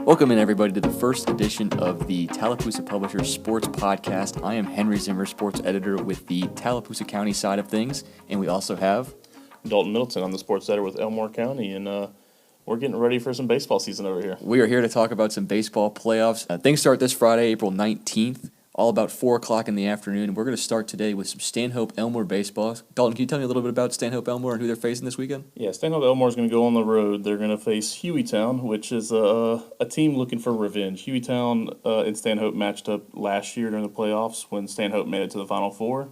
Welcome in, everybody, to the first edition of the Tallapoosa Publisher Sports Podcast. I am Henry Zimmer, sports editor with the Tallapoosa County side of things, and we also have Dalton Middleton. I'm the sports editor with Elmore County, and we're getting ready for some baseball season over here. We are here to talk about some baseball playoffs. Things start this Friday, April 19th, all about 4 o'clock in the afternoon. We're going to start today with some Stanhope Elmore baseball. Dalton, can you tell me a little bit about Stanhope Elmore and who they're facing this weekend? Yeah, Stanhope Elmore is going to go on the road. They're going to face Hueytown, which is a team looking for revenge. Hueytown and Stanhope matched up last year during the playoffs when Stanhope made it to the Final Four.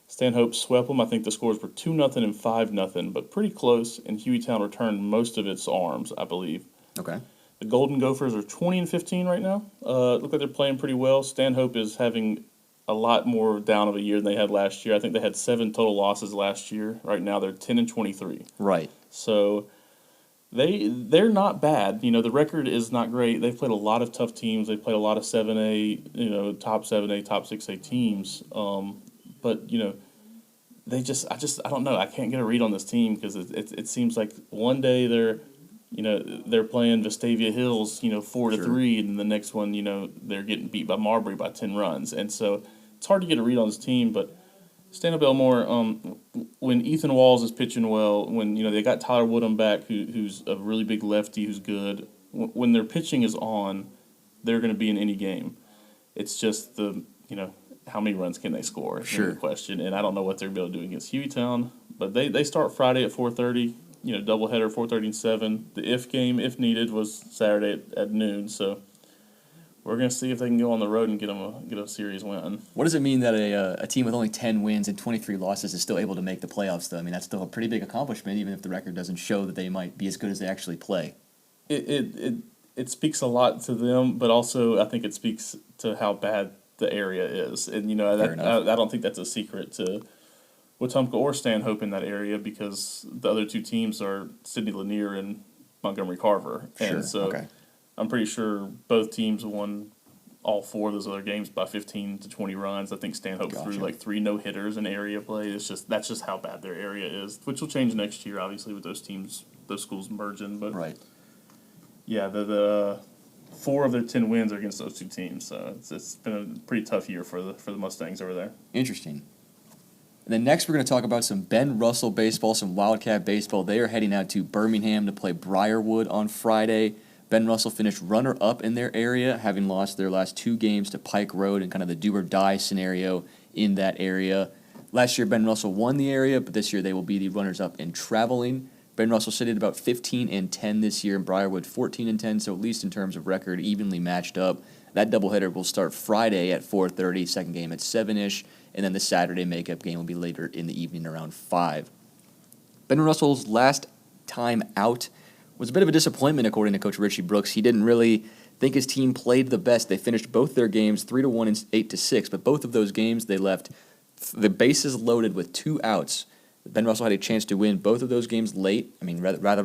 Stanhope swept them. I think the scores were 2-0 and 5-0, but pretty close, and Hueytown returned most of its arms, I believe. Okay. The Golden Gophers are 20-15 right now. Look like they're playing pretty well. Stanhope is having a lot more down of a year than they had last year. I think they had 7 total losses last year. Right now they're 10-23. Right. So they're not bad. You know, the record is not great. They've played a lot of tough teams. They've played a lot of 7A, top 7A, top 6A teams. But they I don't know. I can't get a read on this team because it seems like one day they're playing Vestavia Hills, 4-3, and the next one, they're getting beat by Marbury by 10 runs. And so it's hard to get a read on this team, but Stanhope Elmore, when Ethan Walls is pitching well, when, they got Tyler Woodham back, who's a really big lefty who's good, when their pitching is on, they're going to be in any game. It's just how many runs can they score? Sure. Is the question. And I don't know what they're going to do against Hueytown, but they start Friday at 4:30. Doubleheader, 4:30 and 7. The if game, if needed, was Saturday at noon. So we're going to see if they can go on the road and get a series win. What does it mean that a team with only 10 wins and 23 losses is still able to make the playoffs, though? I mean, that's still a pretty big accomplishment, even if the record doesn't show that they might be as good as they actually play. It speaks a lot to them, but also I think it speaks to how bad the area is. And, I don't think that's a secret to Wetumpka or Stanhope in that area because the other two teams are Sidney Lanier and Montgomery Carver. Sure. And so Okay. I'm pretty sure both teams won all 4 of those other games by 15 to 20 runs. I think Stanhope threw like 3 no-hitters in area play. That's just how bad their area is, which will change next year, obviously, with those schools merging. But Right. yeah, the 4 of their 10 wins are against those two teams. So it's been a pretty tough year for the Mustangs over there. Interesting. And then next we're going to talk about some Ben Russell baseball, some Wildcat baseball. They are heading out to Birmingham to play Briarwood on Friday. Ben Russell finished runner-up in their area, having lost their last 2 games to Pike Road and kind of the do-or-die scenario in that area. Last year, Ben Russell won the area, but this year they will be the runners-up in traveling. Ben Russell sitting at about 15-10 this year, and Briarwood 14-10, so at least in terms of record, evenly matched up. That doubleheader will start Friday at 4:30, second game at 7-ish, and then the Saturday makeup game will be later in the evening around 5. Ben Russell's last time out was a bit of a disappointment, according to Coach Richie Brooks. He didn't really think his team played the best. They finished both their games 3-1 and 8-6, but both of those games they left the bases loaded with 2 outs. Ben Russell had a chance to win both of those games late. I mean, rather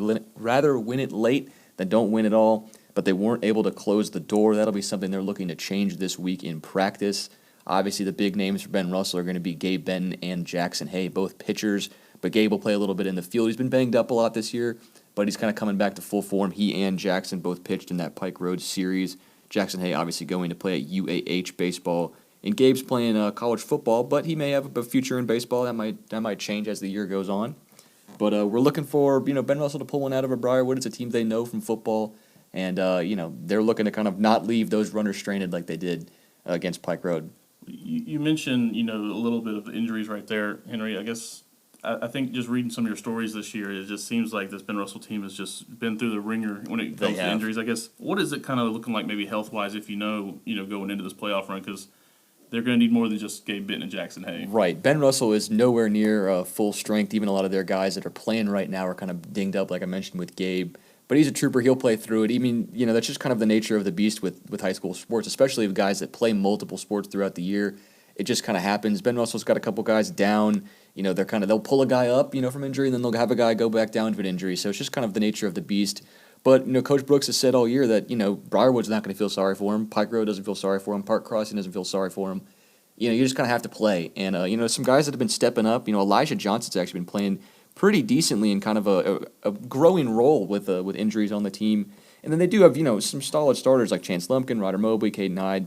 win it late than don't win at all, but they weren't able to close the door. That'll be something they're looking to change this week in practice. Obviously, the big names for Ben Russell are going to be Gabe Benton and Jackson Hay, both pitchers, but Gabe will play a little bit in the field. He's been banged up a lot this year, but he's kind of coming back to full form. He and Jackson both pitched in that Pike Road series. Jackson Hay obviously going to play at UAH baseball. And Gabe's playing college football, but he may have a future in baseball. That might change as the year goes on. But we're looking for Ben Russell to pull one out of a Briarwood. It's a team they know from football, and they're looking to kind of not leave those runners stranded like they did against Pike Road. You mentioned a little bit of injuries right there, Henry. I guess I think just reading some of your stories this year, it just seems like this Ben Russell team has just been through the ringer when it comes to injuries. I guess what is it kind of looking like maybe health wise if going into this playoff run because they're going to need more than just Gabe Benton and Jackson Hay. Right. Ben Russell is nowhere near full strength. Even a lot of their guys that are playing right now are kind of dinged up, like I mentioned with Gabe. But he's a trooper. He'll play through it. I mean, that's just kind of the nature of the beast with high school sports, especially with guys that play multiple sports throughout the year. It just kind of happens. Ben Russell's got a couple guys down. They'll pull a guy up, from injury, and then they'll have a guy go back down to an injury. So it's just kind of the nature of the beast. But, Coach Brooks has said all year that, Briarwood's not going to feel sorry for him. Pike Road doesn't feel sorry for him. Park Crossing doesn't feel sorry for him. You just kind of have to play. And, some guys that have been stepping up, Elijah Johnson's actually been playing pretty decently in kind of a growing role with injuries on the team. And then they do have, some solid starters like Chance Lumpkin, Ryder Mobley, Caden Hyde.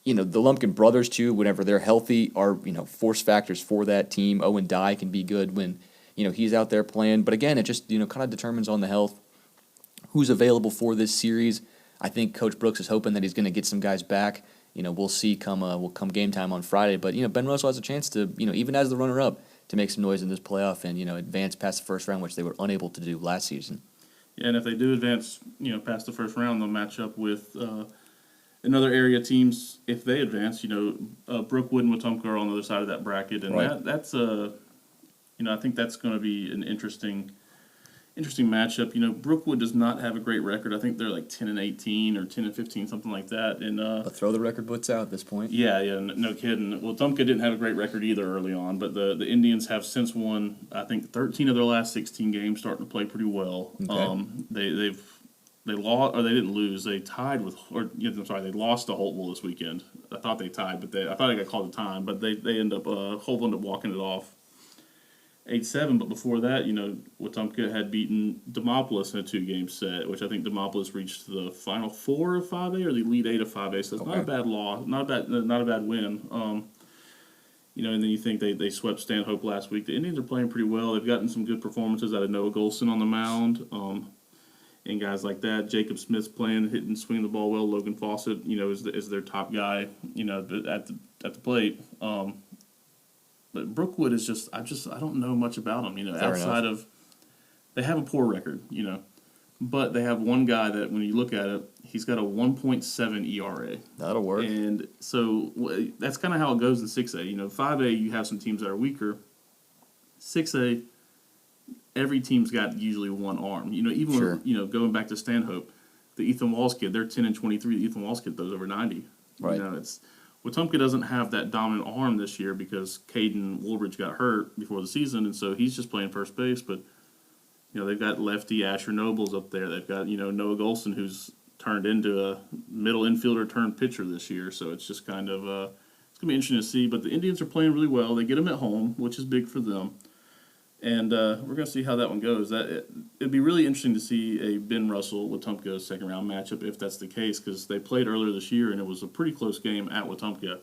The Lumpkin brothers, too, whenever they're healthy, are, force factors for that team. Owen Dye can be good when, he's out there playing. But again, it just, kind of determines on the health who's available for this series. I think Coach Brooks is hoping that he's going to get some guys back. We'll see come game time on Friday. But, Ben Russell has a chance to, even as the runner-up, to make some noise in this playoff and, advance past the first round, which they were unable to do last season. Yeah, and if they do advance, past the first round, they'll match up with another area teams. If they advance, Brookwood and Wetumpka are on the other side of that bracket, and right. that's I think that's going to be an interesting matchup. Brookwood does not have a great record. I think they're like 10-18 or 10-15, something like that. And but throw the record books out at this point. Yeah, no kidding. Well, Wetumpka didn't have a great record either early on, but the Indians have since won, I think, 13 of their last 16 games, starting to play pretty well. Okay. They lost, or they didn't lose. They tied with, they lost to Holtville this weekend. I thought they tied, but I thought they got called a time, but they end up Holtville ended up walking it off 8-7. But before that, Wetumpka had beaten Demopolis in a 2-game set, which I think Demopolis reached the final 4 of 5A or the Elite 8 of 5A. So it's not a bad loss, not a bad win. And then you think they swept Stanhope last week. The Indians are playing pretty well. They've gotten some good performances out of Noah Golson on the mound. And guys like that, Jacob Smith's playing, hitting, swinging the ball well. Logan Fawcett, is their top guy, at the plate. But Brookwood is just I don't know much about them, outside of they have a poor record, but they have one guy that when you look at it, he's got a 1.7 ERA. That'll work. And so that's kind of how it goes in 6A. 5A you have some teams that are weaker. 6A. Every team's got usually one arm. Even sure. When, going back to Stanhope, the Ethan Walls kid, they're 10-23. The Ethan Walls kid throws over 90. Right. Wetumpka doesn't have that dominant arm this year because Caden Woolbridge got hurt before the season, and so he's just playing first base. But they've got lefty Asher Nobles up there. They've got Noah Golson, who's turned into a middle infielder turned pitcher this year. So it's just kind of it's gonna be interesting to see. But the Indians are playing really well. They get them at home, which is big for them. And we're going to see how that one goes. It'd be really interesting to see a Ben Russell-Wetumpka second-round matchup if that's the case, because they played earlier this year, and it was a pretty close game at Wetumpka.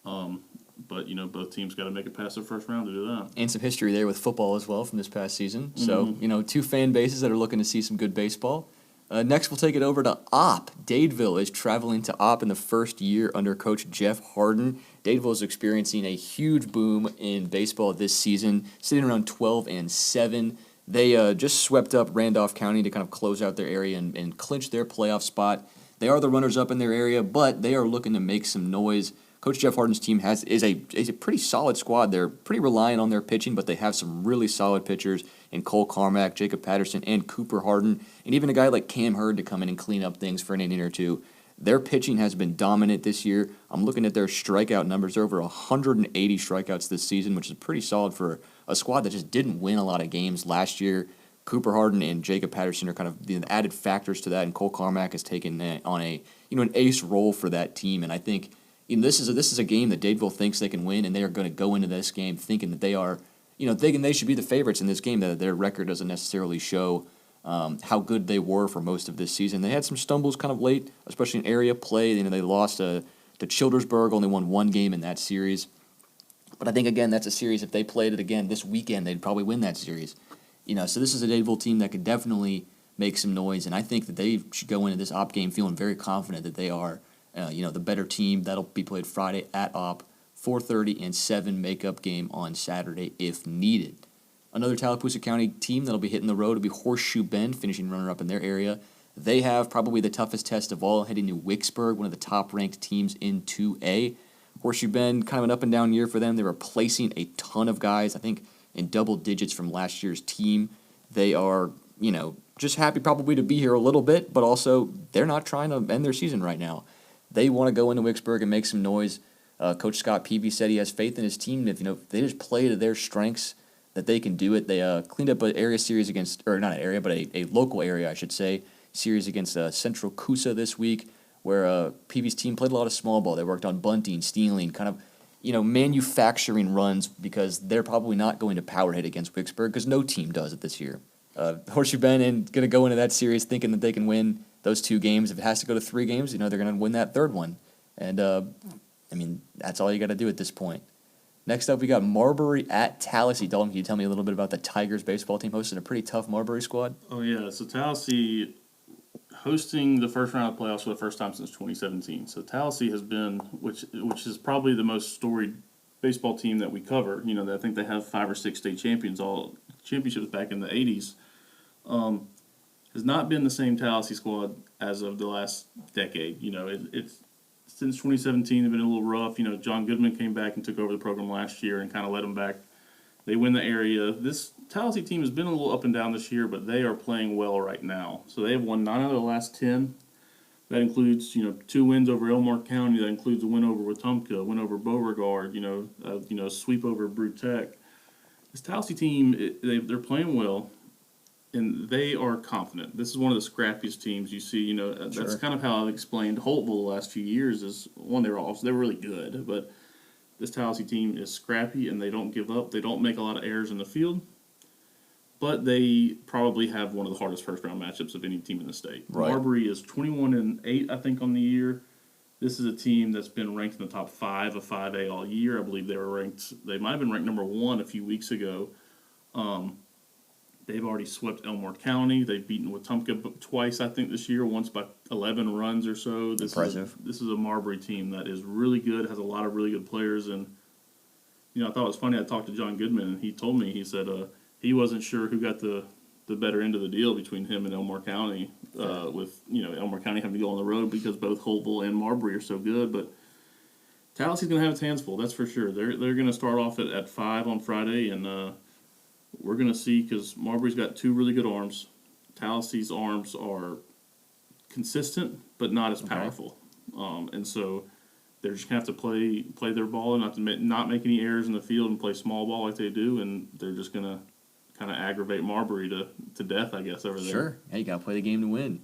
But, both teams got to make it past their first round to do that. And some history there with football as well from this past season. So, two fan bases that are looking to see some good baseball. Next, we'll take it over to Opp. Dadeville is traveling to Opp in the first year under Coach Jeff Harden. Dadeville is experiencing a huge boom in baseball this season, sitting around 12-7. They just swept up Randolph County to kind of close out their area and clinch their playoff spot. They are the runners-up in their area, but they are looking to make some noise. Coach Jeff Harden's team is a pretty solid squad. They're pretty reliant on their pitching, but they have some really solid pitchers in Cole Carmack, Jacob Patterson, and Cooper Harden, and even a guy like Cam Hurd to come in and clean up things for an inning or two. Their pitching has been dominant this year. I'm looking at their strikeout numbers. They're over 180 strikeouts this season, which is pretty solid for a squad that just didn't win a lot of games last year. Cooper Harden and Jacob Patterson are kind of the added factors to that, and Cole Carmack has taken on an ace role for that team. And I think this is a game that Dadeville thinks they can win, and they are going to go into this game thinking that they are, thinking they should be the favorites in this game. That their record doesn't necessarily show how good they were for most of this season. They had some stumbles kind of late, especially in area play. They lost to Childersburg, only won one game in that series. But I think, again, that's a series, if they played it again this weekend, they'd probably win that series. So this is a Dadeville team that could definitely make some noise, and I think that they should go into this Opp game feeling very confident that they are, the better team. That'll be played Friday at Opp, 4:30 and 7 makeup game on Saturday if needed. Another Tallapoosa County team that'll be hitting the road will be Horseshoe Bend, finishing runner-up in their area. They have probably the toughest test of all, heading to Wicksburg, one of the top-ranked teams in 2A. Horseshoe Bend, kind of an up-and-down year for them. They were replacing a ton of guys, I think, in double digits from last year's team. They are, just happy probably to be here a little bit, but also they're not trying to end their season right now. They want to go into Wicksburg and make some noise. Coach Scott Peavy said he has faith in his team. If they just play to their strengths, that they can do it. They cleaned up an area series against, or not an area, but a local area, I should say, series against Central Coosa this week, where Peavy's team played a lot of small ball. They worked on bunting, stealing, kind of, manufacturing runs, because they're probably not going to power hit against Wicksburg, because no team does it this year. Horseshoe Bend and going to go into that series thinking that they can win. those 2 games, if it has to go to 3 games, they're going to win that third one. And, that's all you got to do at this point. Next up, we got Marbury at Tallahassee. Dalton, can you tell me a little bit about the Tigers baseball team hosting a pretty tough Marbury squad? Oh, yeah. So Tallahassee hosting the first round of playoffs for the first time since 2017. So Tallahassee has been, which is probably the most storied baseball team that we cover. I think they have 5 or 6 state championships back in the 80s. Has not been the same Tallahassee squad as of the last decade. It's since 2017 they've been a little rough. John Goodman came back and took over the program last year and kind of led them back. They win the area. This Tallahassee team has been a little up and down this year, but they are playing well right now. So they have won 9 out of the last 10. That includes, 2 wins over Elmore County. That includes a win over Wetumpka, a win over Beauregard, a sweep over Brutech. This Tallahassee team, they're playing well, and they are confident. This is one of the scrappiest teams you see. That's Sure. kind of how I've explained Holtville the last few years. Is one, they were really good, but this Tallahassee team is scrappy and they don't give up. They don't make a lot of errors in the field, but they probably have one of the hardest first round matchups of any team in the state. Right. Marbury is 21-8, I think, on the year. This is a team that's been ranked in the top 5 of 5A all year. I believe they might have been ranked number 1 a few weeks ago. They've already swept Elmore County. They've beaten Wetumpka twice, I think, this year, once by 11 runs or so. Impressive. This is a Marbury team that is really good, has a lot of really good players. And, I thought it was funny. I talked to John Goodman, and he told me, he said he wasn't sure who got the better end of the deal between him and Elmore County, with, Elmore County having to go on the road because both Holtville and Marbury are so good. But Tallahassee's going to have its hands full, that's for sure. They're going to start off at 5 on Friday, and we're going to see, because Marbury's got 2 really good arms. Tallahassee's arms are consistent, but not as powerful. And so they're just going to have to play their ball and not make any errors in the field and play small ball like they do, and they're just going to kind of aggravate Marbury to death, I guess, over there. Sure. Hey, you got to play the game to win.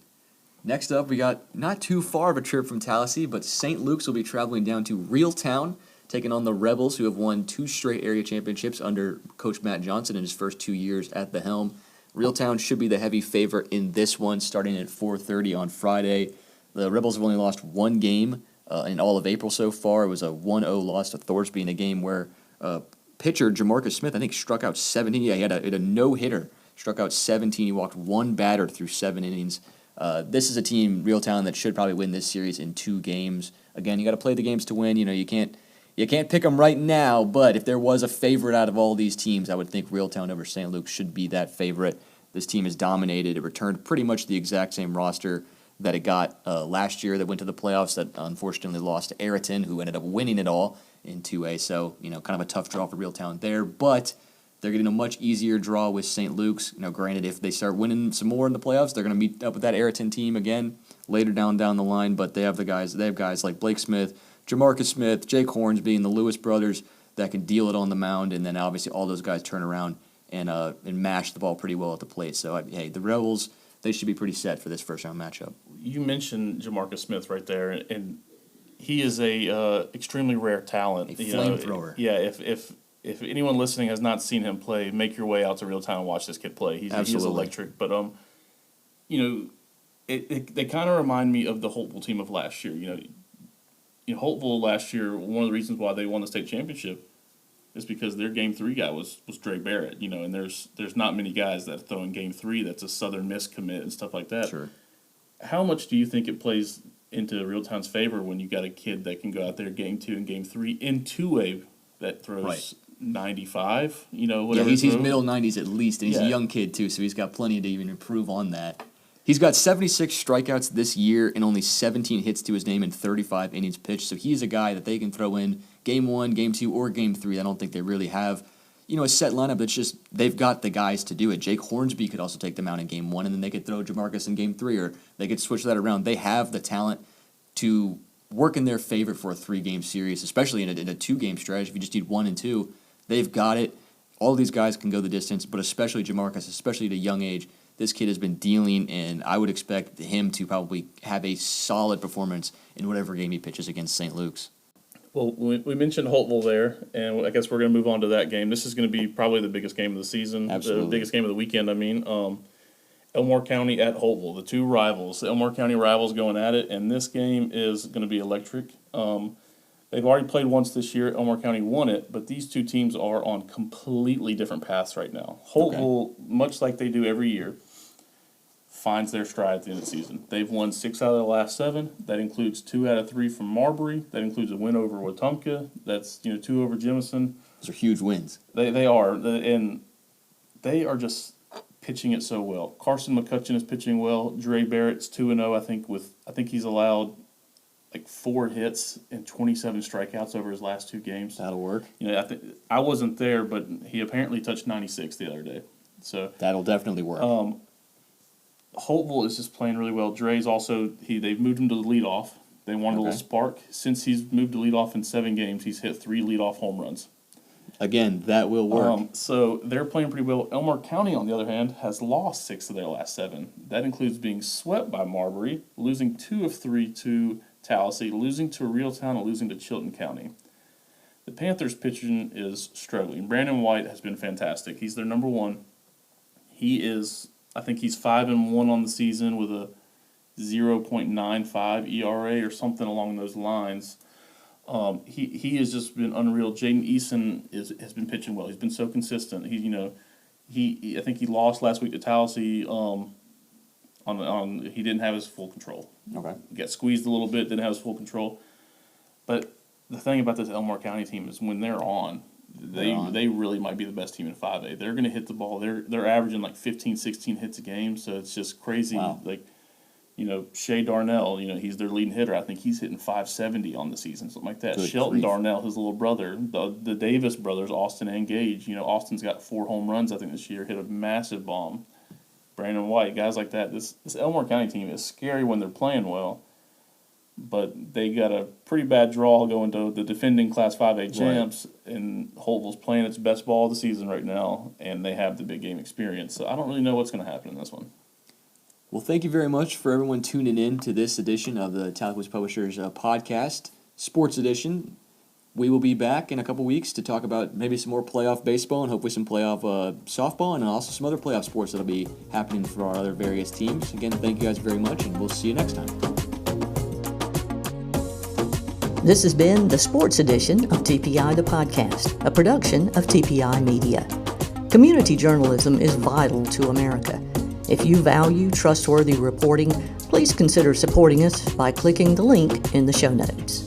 Next up, we got not too far of a trip from Tallahassee, but St. Luke's will be traveling down to Reeltown, taking on the Rebels, who have won 2 straight area championships under Coach Matt Johnson in his first 2 years at the helm. Reeltown should be the heavy favorite in this one, starting at 4:30 on Friday. The Rebels have only lost 1 game in all of April so far. It was a 1-0 loss to Thorsby in a game where pitcher Jamarcus Smith, I think, struck out 17. Yeah, he had a no-hitter, struck out 17. He walked 1 batter through 7 innings. This is a team, Reeltown, that should probably win this series in 2 games. Again, you got to play the games to win. You can't pick them right now, but if there was a favorite out of all these teams, I would think Reeltown over St. Luke should be that favorite. This team is dominated. It returned pretty much the exact same roster that it got last year that went to the playoffs, that unfortunately lost to Ayrton, who ended up winning it all in 2A. So, kind of a tough draw for Reeltown there, but they're getting a much easier draw with St. Luke's. Granted, if they start winning some more in the playoffs, they're going to meet up with that Ayrton team again later down the line, but they have guys like Blake Smith, Jamarcus Smith, Jake Hornsby, and the Lewis brothers that can deal it on the mound, and then obviously all those guys turn around and mash the ball pretty well at the plate. So, hey, the Rebels, they should be pretty set for this first-round matchup. You mentioned Jamarcus Smith right there, and he is a extremely rare talent. A flamethrower. Yeah, if anyone listening has not seen him play, make your way out to Reeltown and watch this kid play. He's electric. But they kind of remind me of the Holtville team of last year. Holtville last year, one of the reasons why they won the state championship is because their Game 3 guy was Dre Barrett. And there's not many guys that throw in Game 3 that's a Southern Miss commit and stuff like that. Sure. How much do you think it plays into Reeltown's favor when you got a kid that can go out there Game 2 and Game 3 in 2A that throws 95, whatever. Yeah, he's middle 90s at least, and he's a young kid too, so he's got plenty to even improve on that. He's got 76 strikeouts this year and only 17 hits to his name in 35 innings pitched, so he's a guy that they can throw in Game 1, Game 2, or Game 3. I don't think they really have, a set lineup. It's just they've got the guys to do it. Jake Hornsby could also take them out in Game 1, and then they could throw Jamarcus in Game 3, or they could switch that around. They have the talent to work in their favor for a 3-game series, especially in a 2-game stretch. If you just need 1 and 2, they've got it. All these guys can go the distance, but especially Jamarcus, especially at a young age, this kid has been dealing, and I would expect him to probably have a solid performance in whatever game he pitches against St. Luke's. Well, we mentioned Holtville there, and I guess we're going to move on to that game. This is going to be probably the biggest game of the season, Absolutely. the biggest game of the weekend, I mean. Elmore County at Holtville, the two rivals, the Elmore County rivals going at it, and this game is going to be electric. They've already played once this year. Elmore County won it, but these two teams are on completely different paths right now. Holtville, much like they do every year, finds their stride at the end of the season. They've won 6 out of the last 7. That includes 2 out of 3 from Marbury. That includes a win over Wetumpka. That's 2 over Jemison. Those are huge wins. They are, and they are just pitching it so well. Carson McCutcheon is pitching well. Dre Barrett's 2-0. I think he's allowed like 4 hits and 27 strikeouts over his last 2 games. That'll work. I wasn't there, but he apparently touched 96 the other day. So that'll definitely work. Holtville is just playing really well. Dre's also they've moved him to the leadoff. They wanted a little spark. Since he's moved to leadoff in 7 games, he's hit 3 leadoff home runs. Again, that will work. So they're playing pretty well. Elmore County, on the other hand, has lost 6 of their last 7. That includes being swept by Marbury, losing 2 of 3 to Tallahassee, losing to Reeltown, and losing to Chilton County. The Panthers' pitching is struggling. Brandon White has been fantastic. He's their number 1. I think he's 5-1 on the season with a 0.95 ERA or something along those lines. He has just been unreal. Jaden Eason has been pitching well. He's been so consistent. I think he lost last week to Tallahassee. He didn't have his full control. Okay. He got squeezed a little bit. Didn't have his full control. But the thing about this Elmore County team is when they're on, they really might be the best team in 5A. They're going to hit the ball. They're averaging like 15, 16 hits a game. So it's just crazy. Wow. Shea Darnell, he's their leading hitter. I think he's hitting 570 on the season, something like that. Good Shelton grief. Darnell, his little brother, the Davis brothers, Austin and Gage. Austin's got 4 home runs, I think, this year, hit a massive bomb. Brandon White, guys like that. This Elmore County team is scary when they're playing well, but they got a pretty bad draw going to the defending Class 5A champs, and Holtville's playing its best ball of the season right now, and they have the big game experience. So I don't really know what's going to happen in this one. Well, thank you very much for everyone tuning in to this edition of the Tallapoosa Publishers podcast, Sports Edition. We will be back in a couple weeks to talk about maybe some more playoff baseball and hopefully some playoff softball and also some other playoff sports that will be happening for our other various teams. Again, thank you guys very much, and we'll see you next time. This has been the Sports Edition of TPI the Podcast, a production of TPI Media. Community journalism is vital to America. If you value trustworthy reporting, please consider supporting us by clicking the link in the show notes.